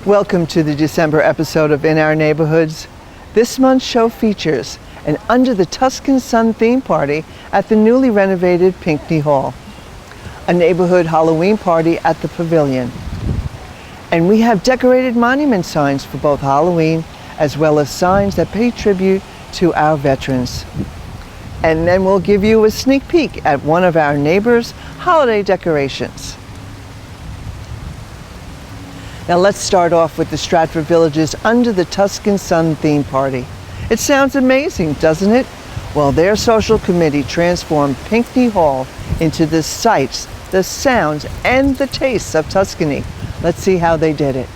Welcome to the December episode of In Our Neighborhoods. This month's show features an Under the Tuscan Sun theme party at the newly renovated Pinckney Hall, a neighborhood Halloween party at the Pavilion, and we have decorated monument signs for both Halloween as well as signs that pay tribute to our veterans. And then we'll give you a sneak peek at one of our neighbors' holiday decorations. Now let's start off with the Stratford Village's Under the Tuscan Sun theme party. It sounds amazing, doesn't it? Well, their social committee transformed Pinckney Hall into the sights, the sounds, and the tastes of Tuscany. Let's see how they did it.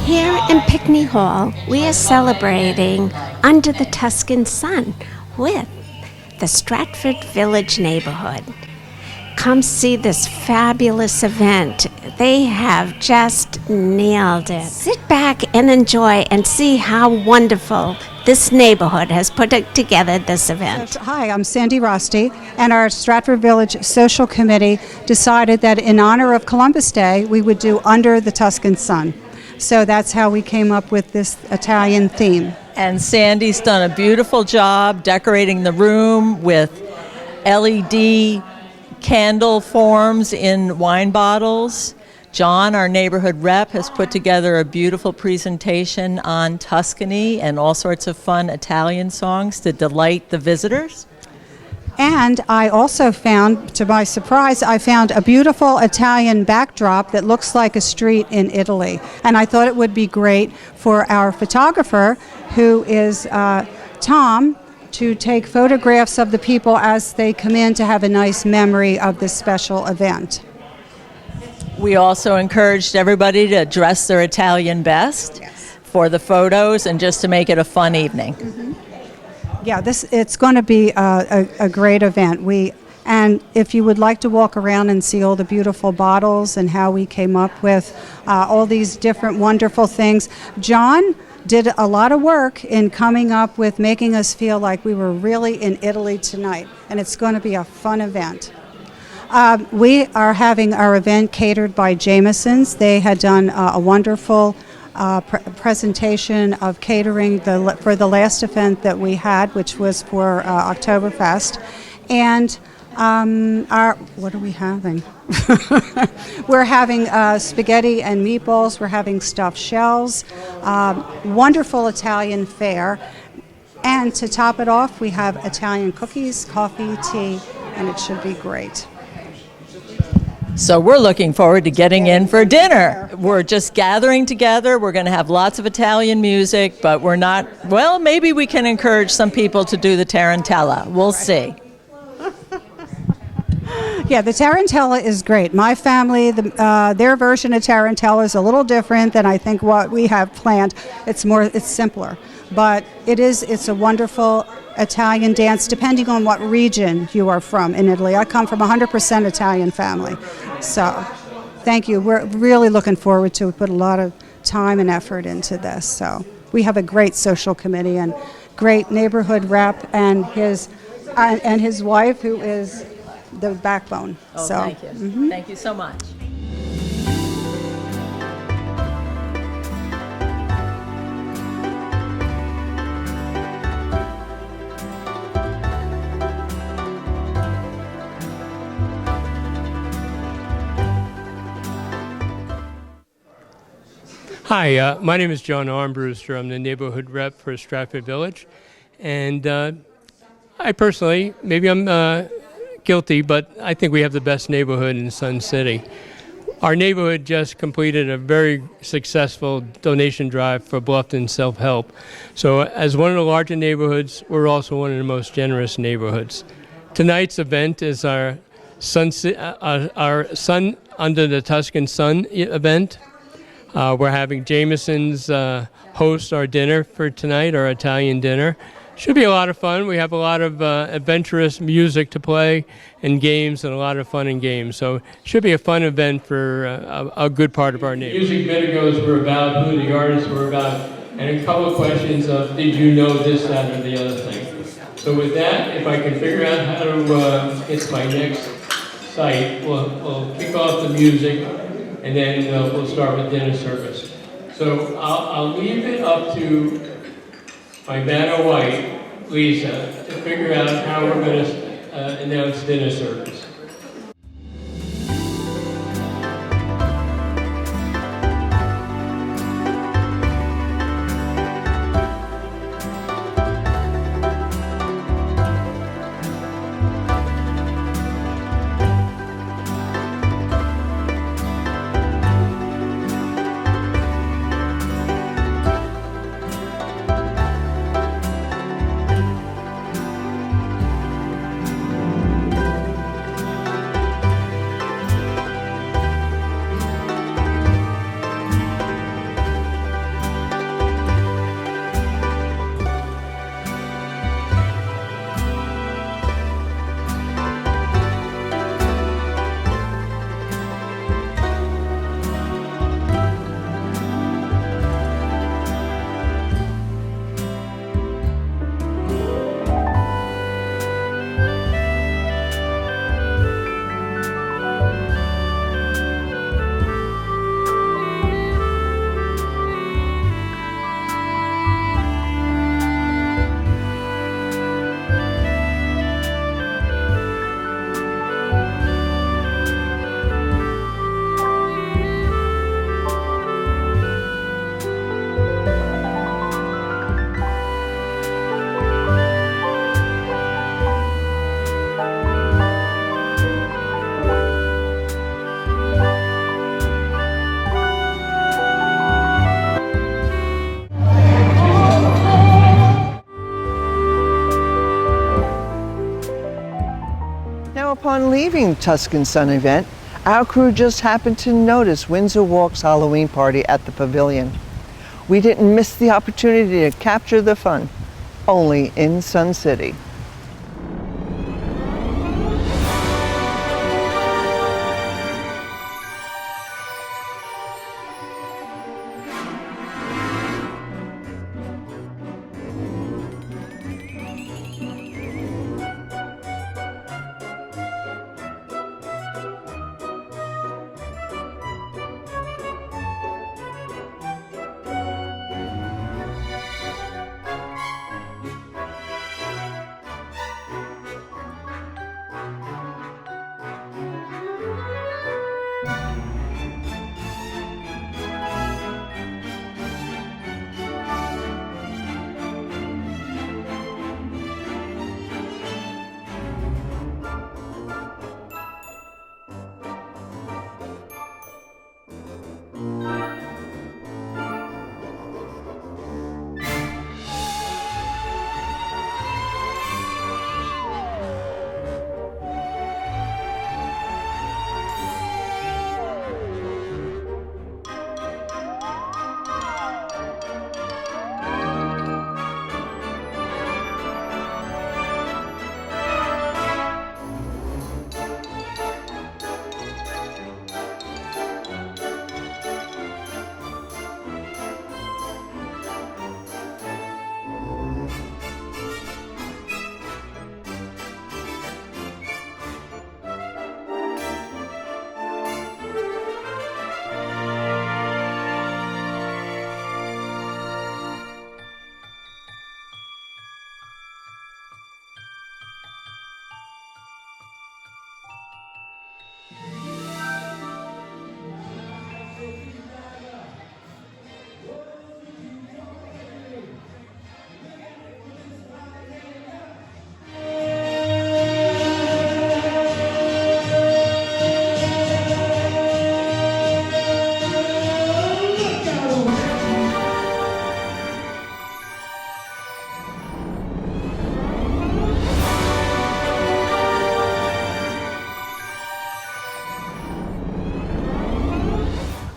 Here in Pinckney Hall, we are celebrating Under the Tuscan Sun with the Stratford Village neighborhood. Come see this fabulous event. They have just nailed it. Sit back and enjoy and see how wonderful this neighborhood has put together this event. Hi, I'm Sandy Rosti, and our Stratford Village Social Committee decided that in honor of Columbus Day, we would do Under the Tuscan Sun. So that's how we came up with this Italian theme. And Sandy's done a beautiful job decorating the room with LED candle forms in wine bottles. John, our neighborhood rep, has put together a beautiful presentation on Tuscany and all sorts of fun Italian songs to delight the visitors. And I also found, to my surprise, I found a beautiful Italian backdrop that looks like a street in Italy. And I thought it would be great for our photographer, who is Tom, to take photographs of the people as they come in to have a nice memory of this special event. We also encouraged everybody to dress their Italian best for the photos and just to make it a fun evening. Mm-hmm. Yeah, it's going to be a great event. And if you would like to walk around and see all the beautiful bottles and how we came up with all these different wonderful things, John did a lot of work in coming up with making us feel like we were really in Italy tonight, and it's going to be a fun event. We are having our event catered by Jameson's. They had done a wonderful presentation of catering for the last event that we had, which was for Oktoberfest. And what are we having? We're having spaghetti and meatballs. We're having stuffed shells, wonderful Italian fare. And to top it off, we have Italian cookies, coffee, tea, and it should be great. So we're looking forward to getting in for dinner. We're just gathering together. We're going to have lots of Italian music, but we're not, well, maybe we can encourage some people to do the tarantella. We'll see. Yeah, the tarantella is great. My family, their version of tarantella is a little different than I think what we have planned. It's simpler, but it's a wonderful Italian dance, depending on what region you are from in Italy. I come from 100% Italian family, so thank you. We're really looking forward to it. We put a lot of time and effort into this, so we have a great social committee and great neighborhood rep and his wife, who is the backbone. Oh, so thank you. Mm-hmm. Thank you so much. Hi, my name is John Armbruster. I'm the neighborhood rep for Stratford Village. And I personally, maybe I'm guilty, but I think we have the best neighborhood in Sun City. Our neighborhood just completed a very successful donation drive for Bluffton Self-Help. So as one of the larger neighborhoods, we're also one of the most generous neighborhoods. Tonight's event is our Sun Under the Tuscan Sun event. We're having Jameson's host our dinner for tonight, our Italian dinner. Should be a lot of fun. We have a lot of adventurous music to play and games, and a lot of fun and games. So it should be a fun event for a good part of our neighborhood. Music videos were about who the artists were about, and a couple of questions of did you know this, that, or the other thing. So with that, if I can figure out how to get to my next site, we'll kick off the music, and then we'll start with dinner service. So I'll leave it up to my Vanna White, Lisa, to figure out how we're going to announce dinner service. Now, upon leaving Tuscan Sun event, our crew just happened to notice Windsor Walk's Halloween party at the pavilion. We didn't miss the opportunity to capture the fun, only in Sun City.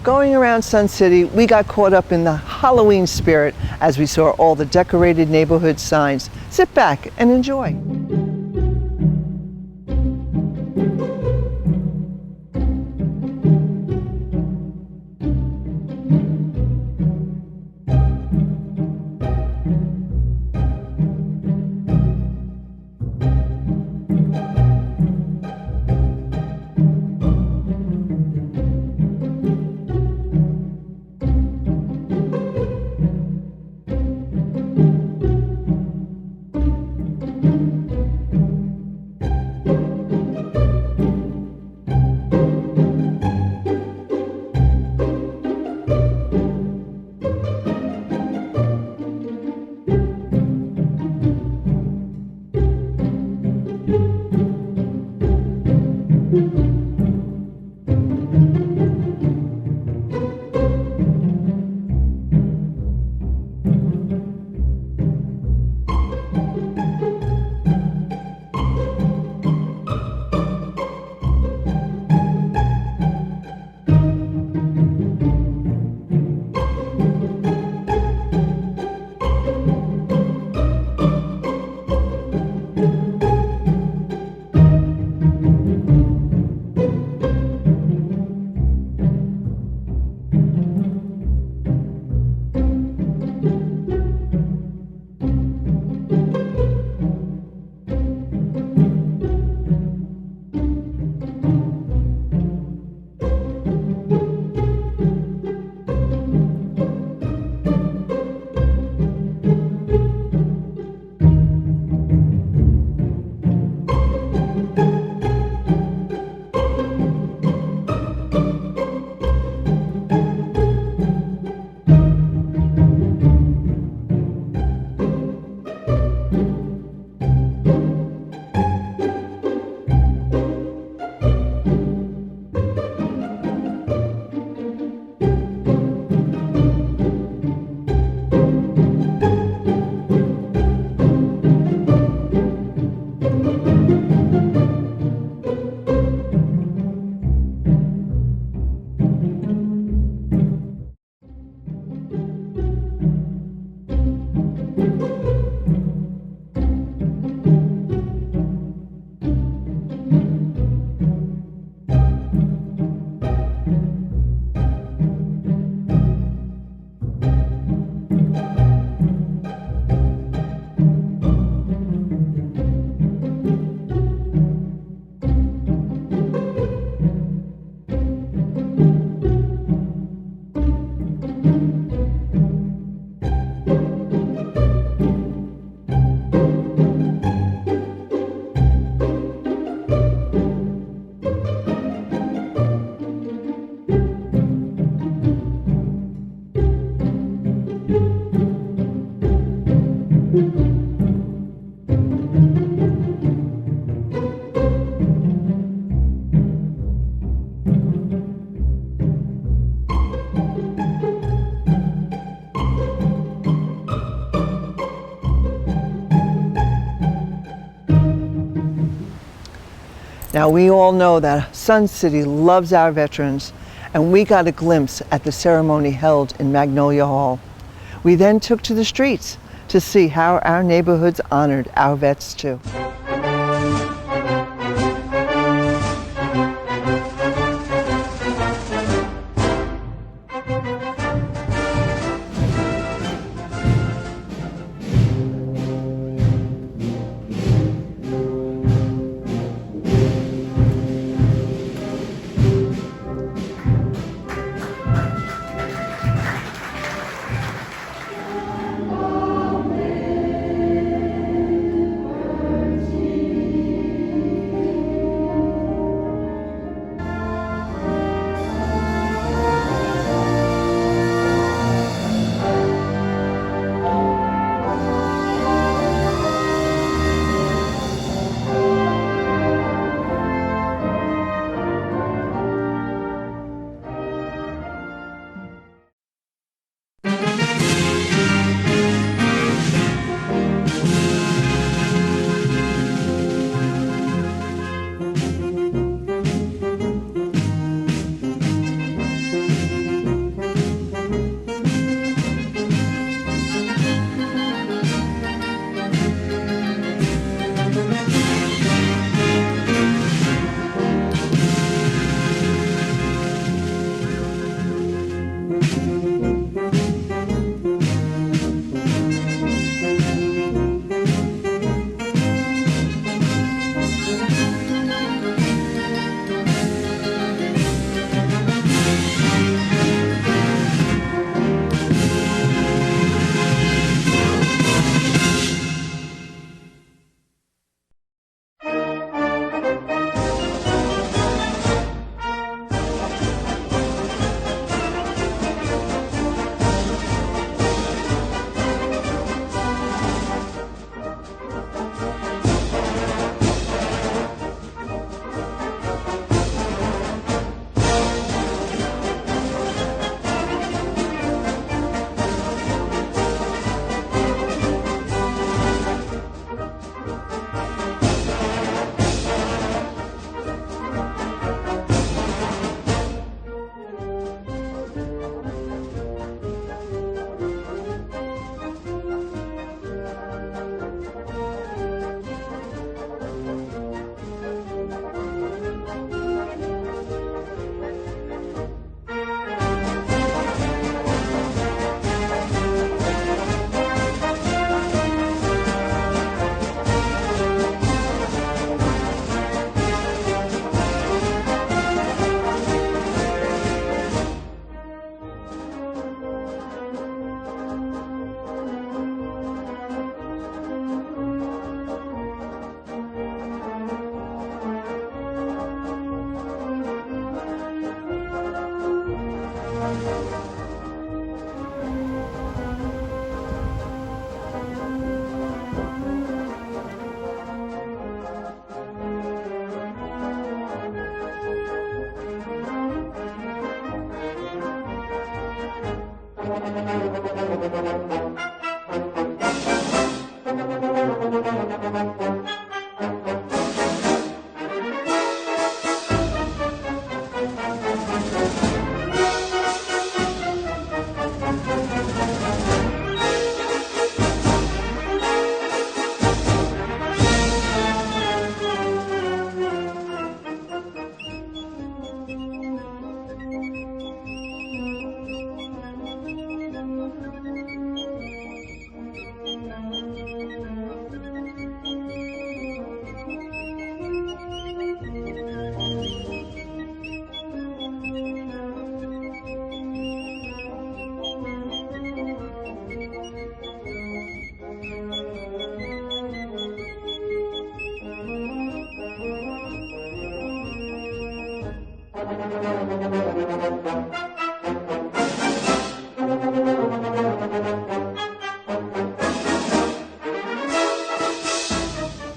Going around Sun City, we got caught up in the Halloween spirit as we saw all the decorated neighborhood signs. Sit back and enjoy. Now, we all know that Sun City loves our veterans, and we got a glimpse at the ceremony held in Magnolia Hall. We then took to the streets to see how our neighborhoods honored our vets too.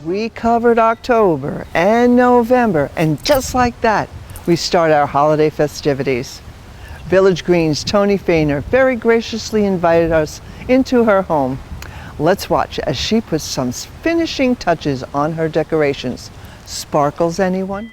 We covered October and November, and just like that, we start our holiday festivities. Village Green's Toni Faehner very graciously invited us into her home. Let's watch as she puts some finishing touches on her decorations. Sparkles, anyone?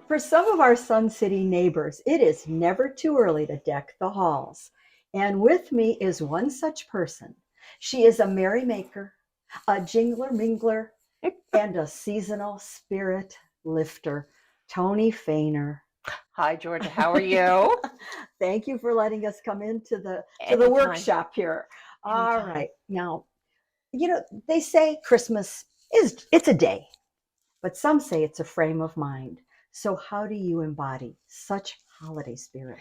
For some of our Sun City neighbors, it is never too early to deck the halls. And with me is one such person. She is a merrymaker, a jingler mingler, and a seasonal spirit lifter, Toni Faehner. Hi, Georgia. How are you? Thank you for letting us come into the Anytime. workshop here. All Anytime. right. Now, they say Christmas it's a day, but some say it's a frame of mind. So how do you embody such holiday spirit?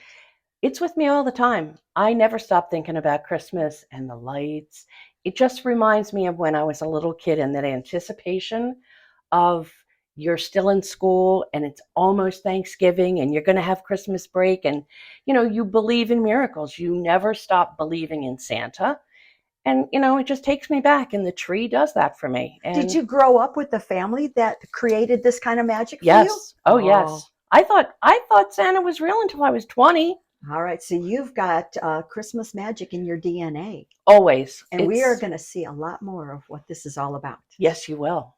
It's with me all the time. I never stop thinking about Christmas and the lights. It just reminds me of when I was a little kid and that anticipation of you're still in school and it's almost Thanksgiving and you're going to have Christmas break and, you believe in miracles. You never stop believing in Santa. And, it just takes me back, and the tree does that for me. And Did you grow up with the family that created this kind of magic for you? Yes. Oh, yes. I thought Santa was real until I was 20. All right. So you've got Christmas magic in your DNA. Always. And we are going to see a lot more of what this is all about. Yes, you will.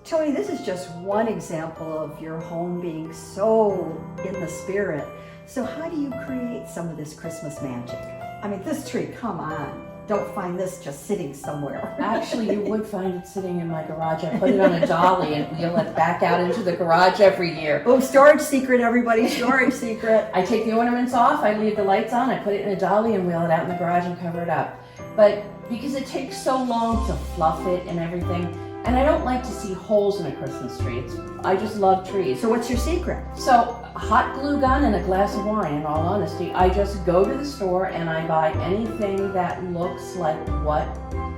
Toni, this is just one example of your home being so in the spirit. So how do you create some of this Christmas magic? I mean, this tree, come on. Don't find this just sitting somewhere. Actually, you would find it sitting in my garage. I put it on a dolly and wheel it back out into the garage every year. Oh, storage secret, everybody, storage secret. I take the ornaments off, I leave the lights on, I put it in a dolly and wheel it out in the garage and cover it up. But because it takes so long to fluff it and everything, and I don't like to see holes in a Christmas tree. I just love trees. So what's your secret? So a hot glue gun and a glass of wine, in all honesty. I just go to the store and I buy anything that looks like what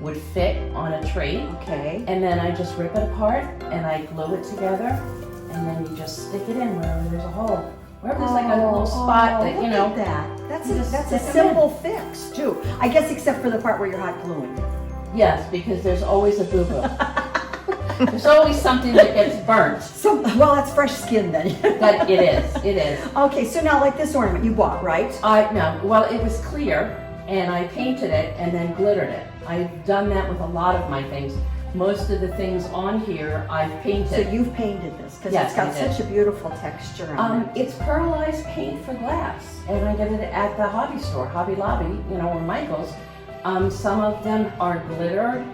would fit on a tree. Okay. And then I just rip it apart and I glue it together, and then you just stick it in wherever there's a hole. Wherever there's like a little spot that, look at that. That's a stick 'em simple fix, too. I guess except for the part where you're hot gluing. Yes, because there's always a boo-boo. There's always something that gets burnt. Well, that's fresh skin then. But it is. Okay, so now like this ornament you bought, right? Well, it was clear, and I painted it and then glittered it. I've done that with a lot of my things. Most of the things on here I've painted. So you've painted this because Yes, it's got I did. such a beautiful texture on it. It's pearlized paint for glass, and I get it at the hobby store, Hobby Lobby, or Michael's. Some of them are glittered.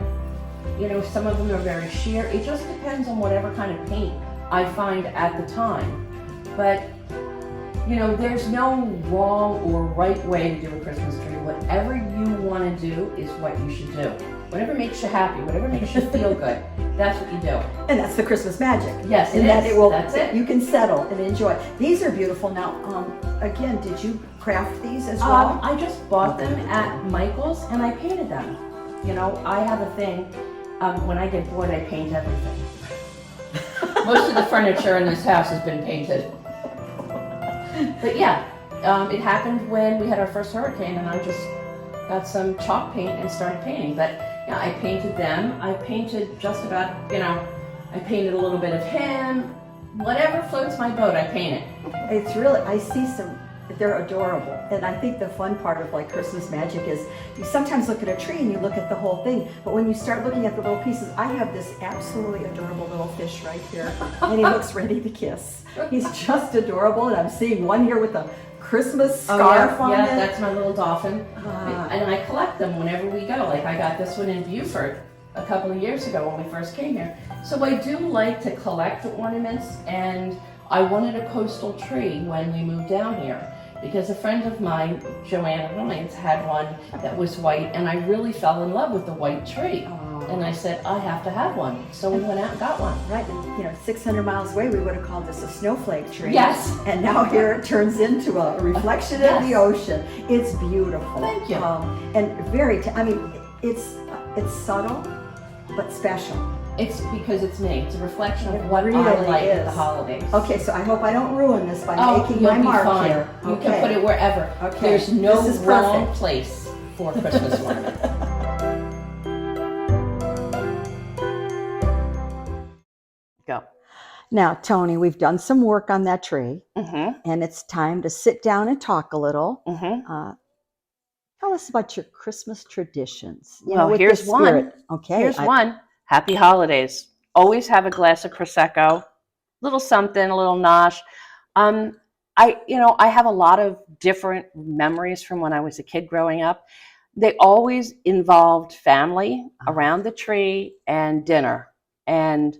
Some of them are very sheer. It just depends on whatever kind of paint I find at the time. But, there's no wrong or right way to do a Christmas tree. Whatever you want to do is what you should do. Whatever makes you happy, whatever makes you feel good. That's what you do. And that's the Christmas magic. Yes, and it that is. it will, That's it. You can settle and enjoy. These are beautiful. Now, again, did you craft these as well? I just bought them at Michael's and I painted them. You know, I have a thing, when I get bored, I paint everything. Most of the furniture in this house has been painted. But yeah, it happened when we had our first hurricane and I just got some chalk paint and started painting. But yeah, I painted them. I painted just about, I painted a little bit of him. Whatever floats my boat, I paint it. It's really, I see some, they're adorable. And I think the fun part of like Christmas magic is you sometimes look at a tree and you look at the whole thing, but when you start looking at the little pieces, I have this absolutely adorable little fish right here and he looks ready to kiss. He's just adorable, and I'm seeing one here with a Christmas scarf on it. Yeah, that's my little dolphin. And I collect them whenever we go. Like I got this one in Beaufort a couple of years ago when we first came here. So I do like to collect ornaments, and I wanted a coastal tree when we moved down here because a friend of mine, Joanna Rines, had one that was white, and I really fell in love with the white tree. And I said, I have to have one. So we went out and got one. Right, and 600 miles away, we would have called this a snowflake tree. Yes. And now here it turns into a reflection of the ocean. It's beautiful. Thank you. And very, it's subtle, but special. It's because it's me. It's a reflection of what really I like at is. the holidays. Okay, so I hope I don't ruin this by making you'll my be mark fine. here. You can put it wherever. Okay. There's no This is wrong perfect. place for a Christmas ornament. Go. Now, Toni, we've done some work on that tree, Mm-hmm. and it's time to sit down and talk a little. Mm-hmm. Tell us about your Christmas traditions. Well, with the here's one. spirit. Okay. Here's one. Happy holidays. Always have a glass of Prosecco, little something, a little nosh. I have a lot of different memories from when I was a kid growing up. They always involved family around the tree and dinner. And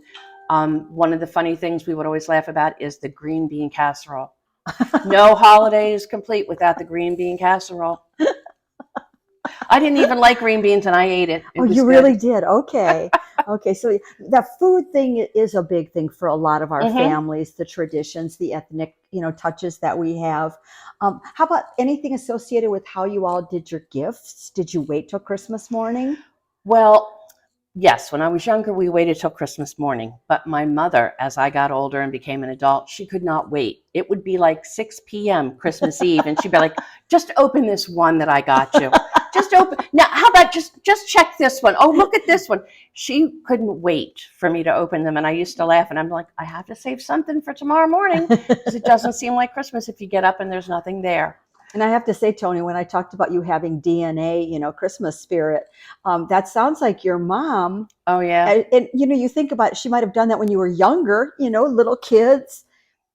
one of the funny things we would always laugh about is the green bean casserole. No holiday is complete without the green bean casserole. I didn't even like green beans, and I ate it. It was you good. really did. Okay. Okay. So the food thing is a big thing for a lot of our families, the traditions, the ethnic, touches that we have. How about anything associated with how you all did your gifts? Did you wait till Christmas morning? Well, yes, when I was younger, we waited till Christmas morning. But my mother, as I got older and became an adult, she could not wait. It would be like 6 p.m. Christmas Eve, and she'd be like, just open this one that I got you. Just open. Now, how about just check this one? Oh, look at this one. She couldn't wait for me to open them. And I used to laugh, and I'm like, I have to save something for tomorrow morning because it doesn't seem like Christmas if you get up and there's nothing there. And I have to say, Toni, when I talked about you having DNA, Christmas spirit, that sounds like your mom. Oh, yeah. And you think about it, she might have done that when you were younger, little kids.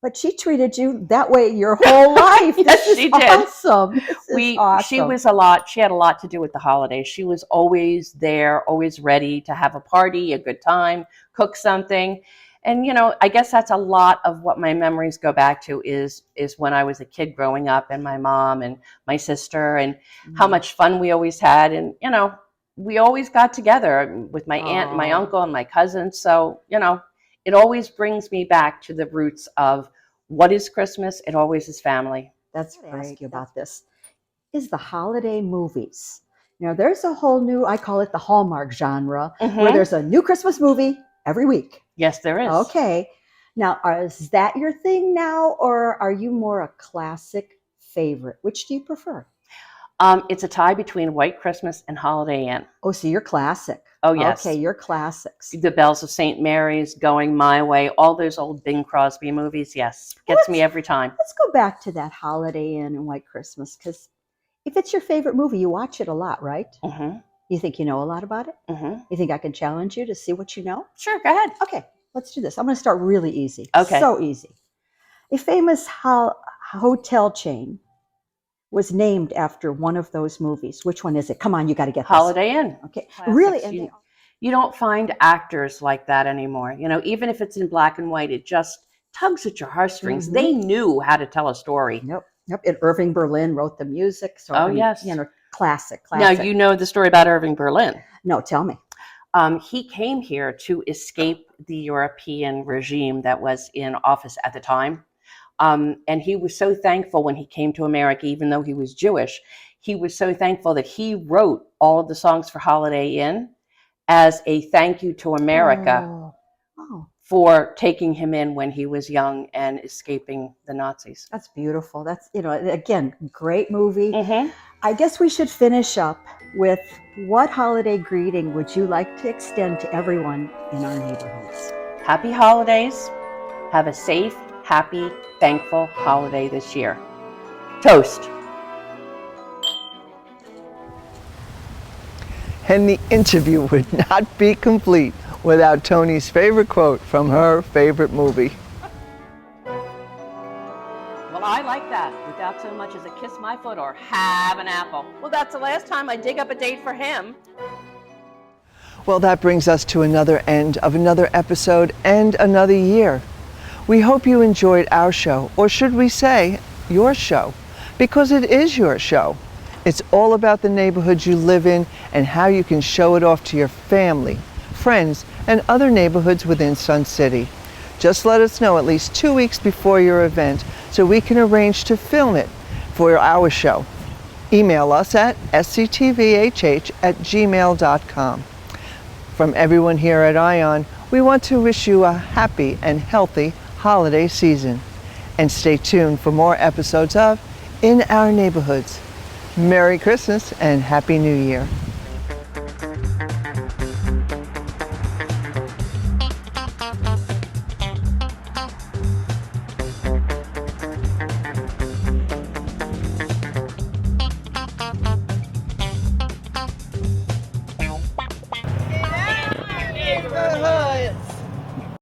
But she treated you that way your whole life. Yes, this is she did. Awesome. She had a lot to do with the holidays. She was always there, always ready to have a party, a good time, cook something. And, I guess that's a lot of what my memories go back to is when I was a kid growing up, and my mom and my sister, and how much fun we always had. And, we always got together with my aunt and my uncle and my cousins. So, it always brings me back to the roots of what is Christmas. It always is family. That's great. I ask you about this. Is the holiday movies. There's a whole new, I call it the Hallmark genre, where there's a new Christmas movie every week. Yes, there is. Okay. Now, is that your thing now, or are you more a classic favorite? Which do you prefer? It's a tie between White Christmas and Holiday Inn. Oh, so you're classic. Oh, yes. Okay, you're classics. The Bells of St. Mary's, Going My Way, all those old Bing Crosby movies, yes. Gets me every time. Let's go back to that Holiday Inn and White Christmas, because if it's your favorite movie, you watch it a lot, right? Mm-hmm. You think you know a lot about it? Mm-hmm. You think I can challenge you to see what you know? Sure, go ahead. Okay, let's do this. I'm going to start really easy. Okay. So easy. A famous hotel chain was named after one of those movies. Which one is it? Come on, you got to get this. Holiday Inn. Okay, Classics. really? And You don't find actors like that anymore. Even if it's in black and white, it just tugs at your heartstrings. Mhm. They knew how to tell a story. Yep. And Irving Berlin wrote the music. So yes. classic. Now, you know the story about Irving Berlin. No, tell me. He came here to escape the European regime that was in office at the time. And he was so thankful when he came to America, even though he was Jewish, he was so thankful that he wrote all of the songs for Holiday Inn as a thank you to America for taking him in when he was young and escaping the Nazis. That's beautiful. That's, again, great movie. I guess we should finish up with, what holiday greeting would you like to extend to everyone in our neighborhoods? Happy holidays. Have a safe, happy, thankful holiday this year. Toast. And the interview would not be complete without Toni's favorite quote from her favorite movie. Well, I like that, without so much as a kiss my foot or have an apple. Well, that's the last time I dig up a date for him. Well, that brings us to another end of another episode and another year. We hope you enjoyed our show, or should we say, your show, because it is your show. It's all about the neighborhoods you live in and how you can show it off to your family, friends, and other neighborhoods within Sun City. Just let us know at least 2 weeks before your event so we can arrange to film it for our show. Email us at sctvhh@gmail.com. From everyone here at ION, we want to wish you a happy and healthy holiday season. And stay tuned for more episodes of In Our Neighborhoods. Merry Christmas and Happy New Year. Neighborhood.